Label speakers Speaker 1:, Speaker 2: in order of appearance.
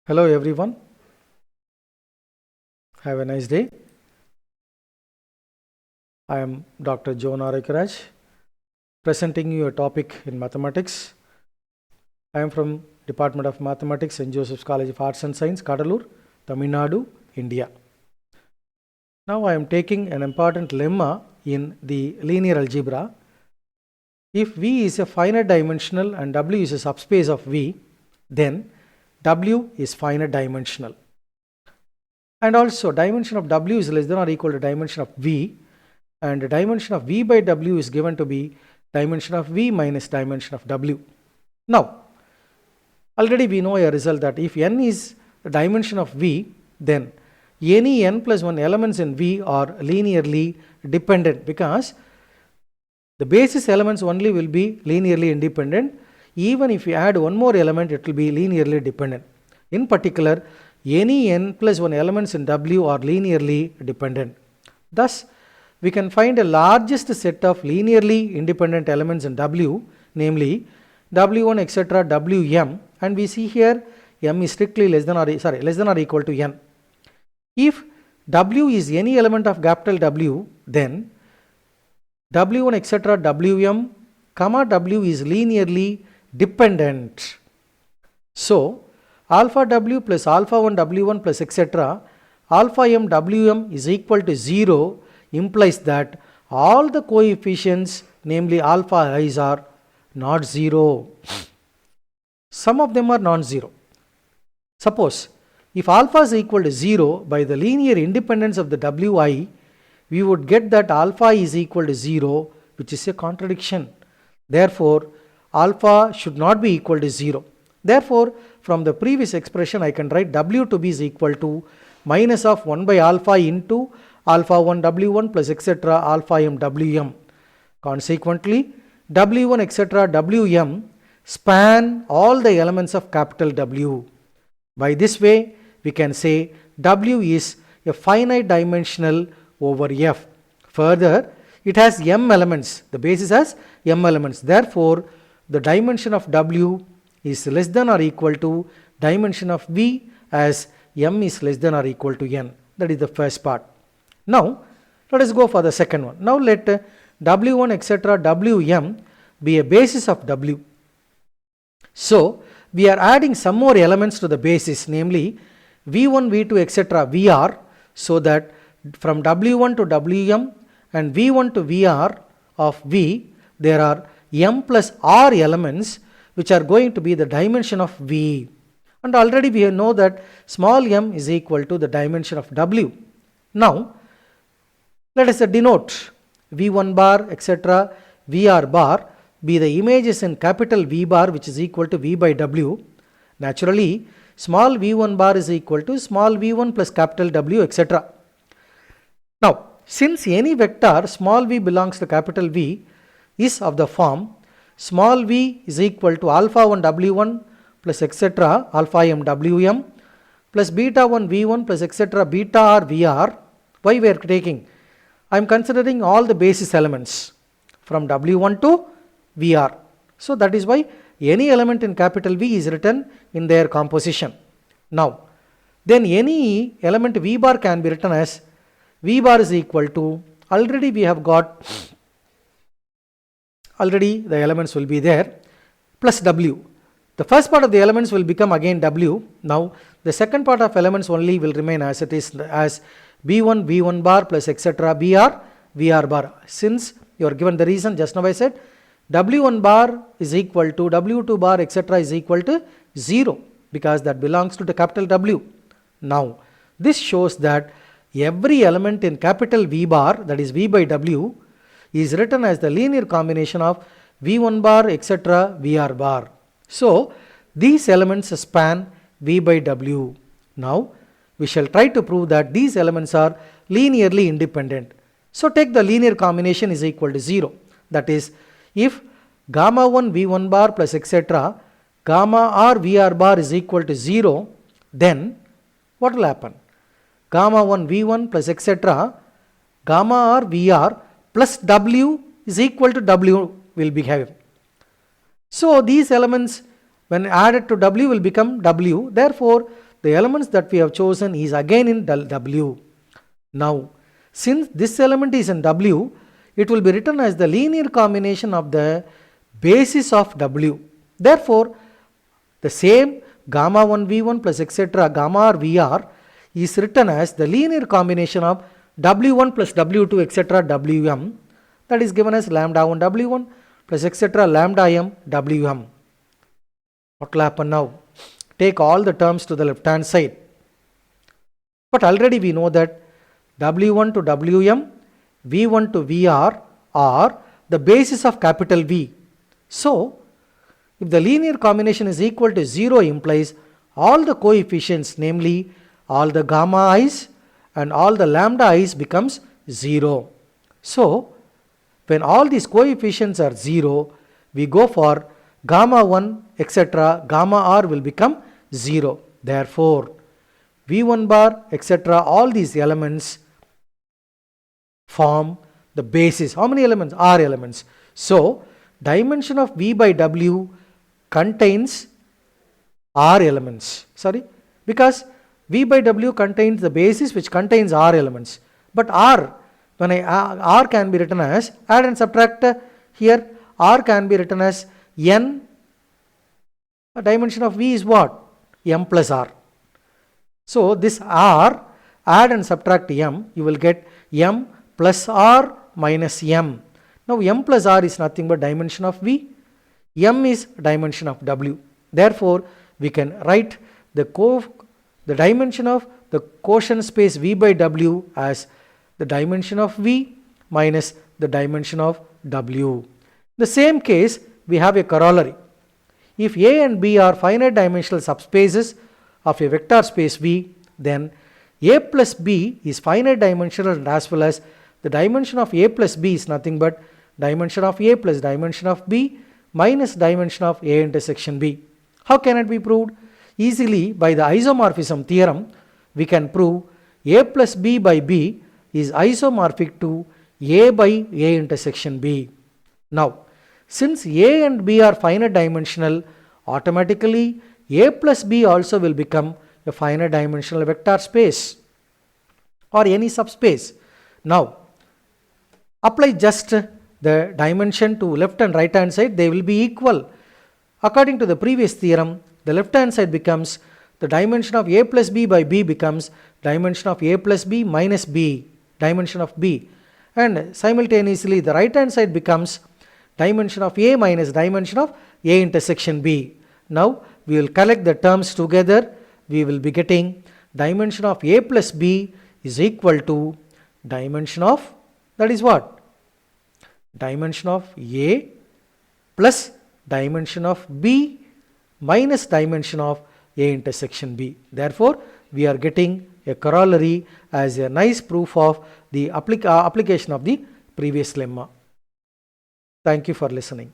Speaker 1: Hello everyone, have a nice day. I am Dr. John AROCKIARAJ, presenting you a topic in mathematics. I am from Department of Mathematics, St.Joseph's College of Arts and Science, Cuddalore, Tamil Nadu, India. Now I am taking an important lemma in the linear algebra. If V is a finite dimensional and W is a subspace of V, then W is finite dimensional. And also dimension of W is less than or equal to dimension of V, and the dimension of V by W is given to be dimension of V minus dimension of W. Now, already we know a result that if n is the dimension of V, then any n plus 1 elements in V are linearly dependent, because the basis elements only will be linearly independent. Even if we add one more element, it will be linearly dependent. In particular, any n plus 1 elements in W are linearly dependent. Thus, we can find a largest set of linearly independent elements in W, namely W1 etc. Wm, and we see here m is strictly less than or equal to n. If W is any element of capital W, then W1 etc. Wm comma W is linearly dependent. So alpha W plus alpha 1 W1 plus etc. alpha m Wm is equal to 0 implies that all the coefficients, namely alpha i's, are not 0. Some of them are non-zero. Suppose if alpha is equal to 0, by the linear independence of the Wi, we would get that alpha is equal to 0, which is a contradiction. Therefore, alpha should not be equal to 0. Therefore, from the previous expression, I can write W to be is equal to minus of 1 by alpha into alpha 1 W1 plus etc. alpha m Wm. Consequently, W1 etc. Wm span all the elements of capital W. By this way, we can say W is a finite dimensional over F. Further, it has m elements. The basis has m elements. Therefore, the dimension of W is less than or equal to dimension of V, as m is less than or equal to n. That is the first part. Now, let us go for the second one. Now, let W1 etc. Wm be a basis of W. So, we are adding some more elements to the basis, namely V1, V2 etc. Vr, so that from W1 to Wm and V1 to Vr of V, there are m plus r elements which are going to be the dimension of V. And already we know that small m is equal to the dimension of W. Now, let us denote V1 bar etc. Vr bar be the images in capital V bar, which is equal to V by W. Naturally, small V1 bar is equal to small V1 plus capital W etc. Now, since any vector small v belongs to capital V is of the form small v is equal to alpha 1 W1 plus etc. alpha m Wm plus beta 1 V1 plus etc. beta r Vr. Why we are taking? I am considering all the basis elements from W1 to Vr. So that is why any element in capital V is written in their composition. Now, then any element V bar can be written as V bar is equal to, already we have got, already the elements will be there, plus W. The first part of the elements will become again W. Now, the second part of elements only will remain as it is, as V1, V1 bar plus etc. Vr, Vr bar. Since you are given the reason, just now I said, W1 bar is equal to W2 bar etc. is equal to 0, because that belongs to the capital W. Now, this shows that every element in capital V bar, that is V by W, is written as the linear combination of V1 bar etc. Vr bar. So, these elements span V by W. Now, we shall try to prove that these elements are linearly independent. So, take the linear combination is equal to 0. That is, if gamma 1 V1 bar plus etc. gamma r Vr bar is equal to 0, then what will happen? Gamma 1 V1 plus etc. gamma r Vr plus W is equal to W will be having. So, these elements when added to W will become W. Therefore, the elements that we have chosen is again in W. Now, since this element is in W, it will be written as the linear combination of the basis of W. Therefore, the same gamma 1 V1 plus etc. gamma R VR is written as the linear combination of W1 plus W2 etc. Wm, that is given as lambda 1 W1 plus etc. lambda m Wm. What will happen now? Take all the terms to the left hand side. But already we know that W1 to Wm, V1 to Vr are the basis of capital V. So, if the linear combination is equal to 0 implies all the coefficients, namely all the gamma i's and all the lambda i's becomes 0. So, when all these coefficients are 0, we go for gamma 1 etc. gamma r will become 0. Therefore, V1 bar etc. all these elements form the basis. How many elements? R elements. So, dimension of V by W contains R elements. Sorry, because V by W contains the basis which contains R elements. But R, when R can be written as, add and subtract here, R can be written as N. A dimension of V is what? M plus R. So, this R, add and subtract M, you will get M plus R minus M. Now, M plus R is nothing but dimension of V. M is dimension of W. Therefore, we can write the dimension of the quotient space V by W as the dimension of V minus the dimension of W. In the same case, we have a corollary. If A and B are finite dimensional subspaces of a vector space V, then A plus B is finite dimensional, and as well as the dimension of A plus B is nothing but dimension of A plus dimension of B minus dimension of A intersection B. How can it be proved? Easily by the isomorphism theorem, we can prove A plus B by B is isomorphic to A by A intersection B. Now, since A and B are finite dimensional, automatically A plus B also will become a finite dimensional vector space or any subspace. Now, apply just the dimension to left and right hand side, they will be equal. According to the previous theorem, the left hand side becomes the dimension of A plus B by B becomes dimension of A plus B minus B, dimension of B, and simultaneously the right hand side becomes dimension of A minus dimension of A intersection B. Now, we will collect the terms together, we will be getting dimension of A plus B is equal to dimension of, that is what? Dimension of A plus dimension of B minus dimension of A intersection B. Therefore, we are getting a corollary as a nice proof of the application of the previous lemma. Thank you for listening.